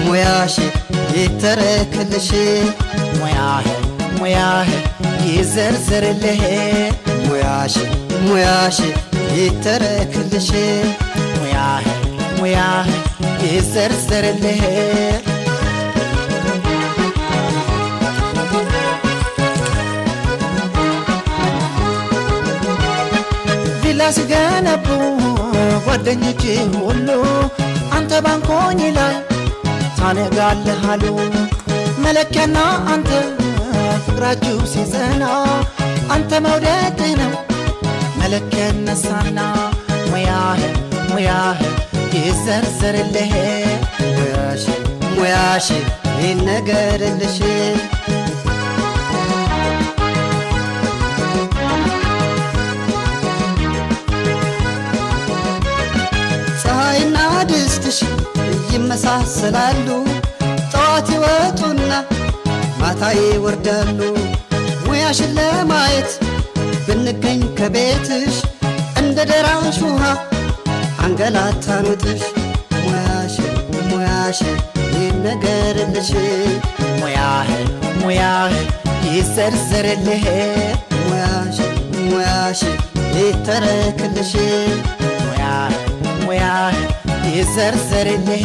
ሙያሽ ይተረክልሽ ሙያህ ይዘርዘርልህ ሙያሽ ይተረክልሽ ሙያህ ይዘርዘርልህ ቪላ ሲገነቡ ጓደኞቼ ሁሉ አንተ ባንኮኝ ላይ ታነጋለህ አሉ መለኪያና አንተ ፍቅራችሁ ሲጸና አንተ መውደድህ ነው መለኪያ ነሳና ሙያህ ይዘርዘርልህ ሙያሽ ይነገርልሽ ፀሐይና ድስትሽ ይመሳሰላሉ ጠዋት ይወጡና ማታ ይወርዳሉ ሙያሽን ለማየት ብንገኝ ከቤትሽ እንደ ደራሽ ውሃ አንገላታኑትሽ ሙያሽ ይነገርልሽ ሙያህ ይዘርዘርልህ ሙያሽ ይተረክልሽ ሙያህ ይዘርዘርልህ